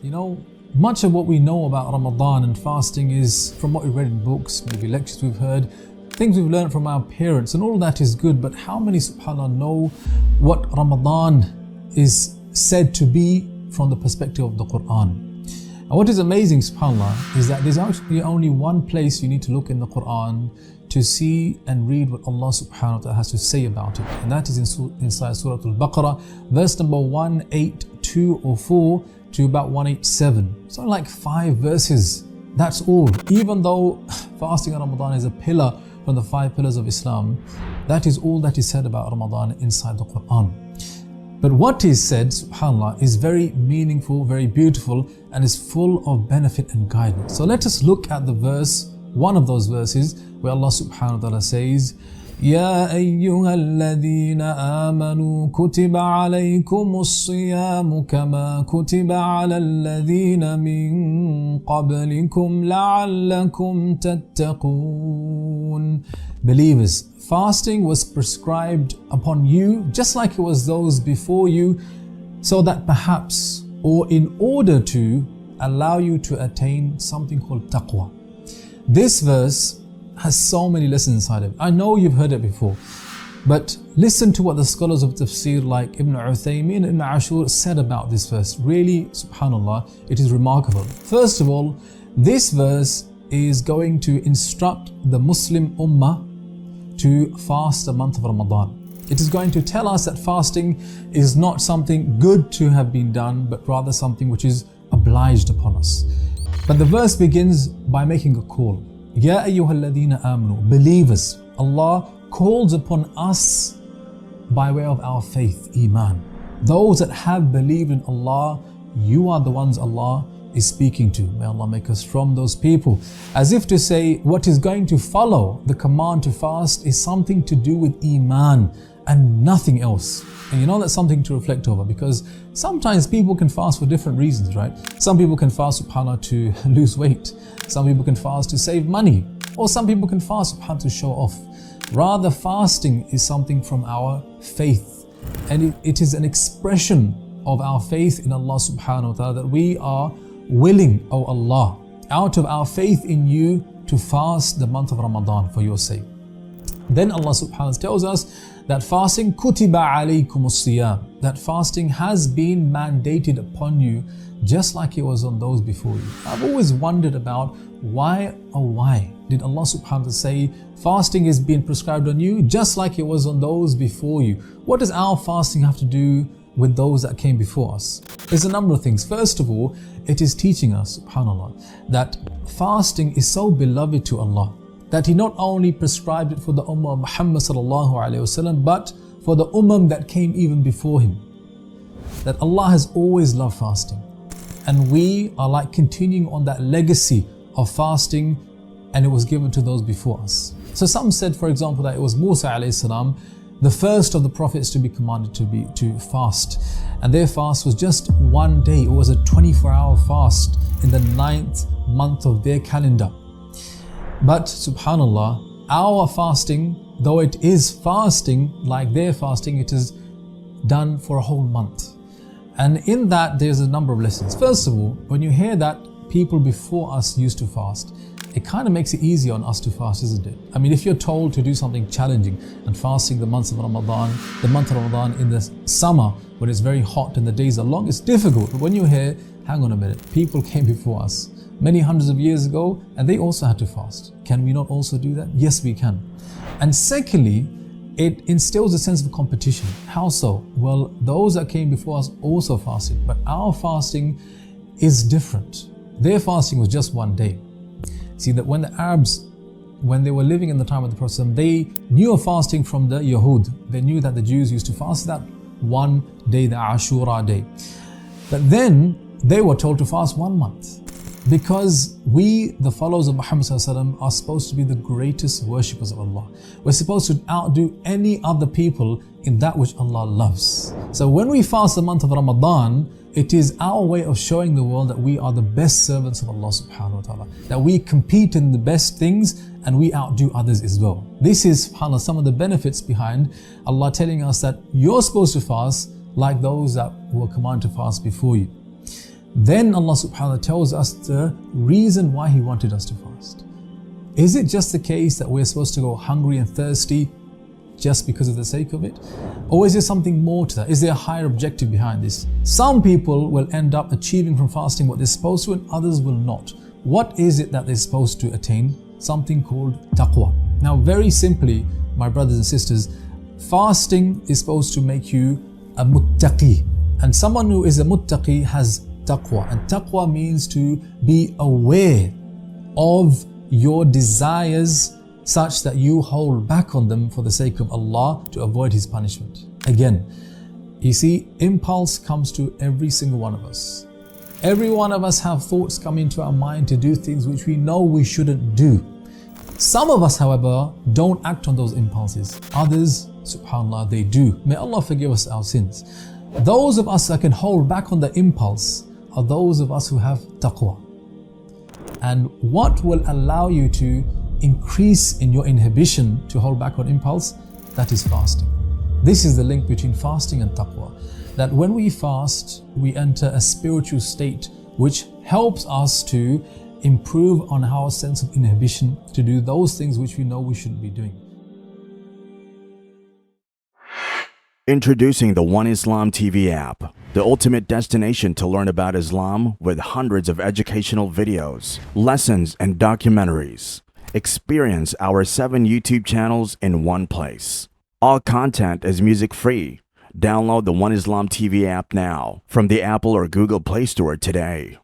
Much of what we know about Ramadan and fasting is from what we've read in books, maybe lectures we've heard, things we've learned from our parents, and all that is good. But how many, subhanAllah, know what Ramadan is said to be from the perspective of the Quran? And what is amazing, subhanAllah, is that there's actually only one place you need to look in the Quran to see and read what Allah subhanahu wa ta'ala has to say about it. And that is inside Surah Al-Baqarah, verse number 182 or 4 to about 187. So like 5 verses, that's all. Even though fasting in Ramadan is a pillar from the 5 pillars of Islam, that is all that is said about Ramadan inside the Quran. But what is said, subhanAllah, is very meaningful, very beautiful, and is full of benefit and guidance. So let us look at the verse, one of those verses, where Allah subhanahu wa ta'ala says, يا أيها الذين آمنوا كتب عليكم الصيام كما كتب على الذين من قبلكم لعلكم تتقون. Believers, fasting was prescribed upon you just like it was those before you, so that perhaps, or in order to, allow you to attain something called taqwa. This verse has so many lessons inside of it. I know you've heard it before, but listen to what the scholars of tafsir like Ibn Uthaymeen and Ibn Ashur said about this verse. Really, subhanAllah, it is remarkable. First of all, this verse is going to instruct the Muslim Ummah to fast the month of Ramadan. It is going to tell us that fasting is not something good to have been done, but rather something which is obliged upon us. But the verse begins by making a call. Ya ayyuhalladhina amanu, believers. Allah calls upon us by way of our faith, iman. Those that have believed in Allah, you are the ones Allah is speaking to. May Allah make us from those people. As if to say, what is going to follow the command to fast is something to do with iman and nothing else. And that's something to reflect over, because sometimes people can fast for different reasons, right? Some people can fast, subhanAllah, to lose weight. Some people can fast to save money. Or some people can fast, subhanAllah, to show off. Rather, fasting is something from our faith. And it is an expression of our faith in Allah subhanahu wa ta'ala, that we are willing, O Allah, out of our faith in you, to fast the month of Ramadan for your sake. Then Allah subhanahu wa ta'ala tells us that fasting, kutiba alaykum as-siyam, that fasting has been mandated upon you just like it was on those before you. I've always wondered about why did Allah subhanahu wa ta'ala say fasting is being prescribed on you just like it was on those before you? What does our fasting have to do with those that came before us? There's a number of things. First of all, it is teaching us, subhanAllah, that fasting is so beloved to Allah that He not only prescribed it for the Ummah of Muhammad sallallahu alayhi wasallam, but for the Ummah that came even before him. That Allah has always loved fasting, and we are like continuing on that legacy of fasting, and it was given to those before us. So some said, for example, that it was Musa alayhi salam, the first of the prophets to be commanded to fast, and their fast was just one day. It was a 24-hour fast in the 9th month of their calendar. But subhanAllah, our fasting, though it is fasting like their fasting, it is done for a whole month. And in that there's a number of lessons. First of all, when you hear that people before us used to fast, it kind of makes it easier on us to fast, isn't it? I mean, if you're told to do something challenging and fasting the month of Ramadan in the summer when it's very hot and the days are long, it's difficult. But when you hear, hang on a minute, people came before us many hundreds of years ago and they also had to fast. Can we not also do that? Yes, we can. And secondly, it instills a sense of competition. How so? Well, those that came before us also fasted, but our fasting is different. Their fasting was just one day. See, that when the Arabs, when they were living in the time of the Prophet, they knew of fasting from the Yahud. They knew that the Jews used to fast that one day, the Ashura day. But then they were told to fast 1 month. Because we, the followers of Muhammad ﷺ, are supposed to be the greatest worshippers of Allah. We're supposed to outdo any other people in that which Allah loves. So when we fast the month of Ramadan, it is our way of showing the world that we are the best servants of Allah subhanahu wa ta'ala. That we compete in the best things and we outdo others as well. This is, subhanAllah, some of the benefits behind Allah telling us that you're supposed to fast like those that were commanded to fast before you. Then Allah subhanahu wa ta'ala tells us the reason why He wanted us to fast. Is it just the case that we're supposed to go hungry and thirsty just because of the sake of it? Or is there something more to that? Is there a higher objective behind this? Some people will end up achieving from fasting what they're supposed to and others will not. What is it that they're supposed to attain? Something called taqwa. Now very simply, my brothers and sisters, fasting is supposed to make you a muttaqi. And someone who is a muttaqi has taqwa. And taqwa means to be aware of your desires such that you hold back on them for the sake of Allah to avoid His punishment. Again, you see, impulse comes to every single one of us. Every one of us have thoughts come into our mind to do things which we know we shouldn't do. Some of us, however, don't act on those impulses. Others, subhanAllah, they do. May Allah forgive us our sins. Those of us that can hold back on the impulse are those of us who have taqwa. And what will allow you to increase in your inhibition to hold back on impulse? That is fasting. This is the link between fasting and taqwa. That when we fast, we enter a spiritual state which helps us to improve on our sense of inhibition to do those things which we know we shouldn't be doing. Introducing the One Islam TV app, the ultimate destination to learn about Islam with hundreds of educational videos, lessons, and documentaries. Experience our 7 YouTube channels in one place. All content is music-free. Download the One Islam TV app now from the Apple or Google Play Store today.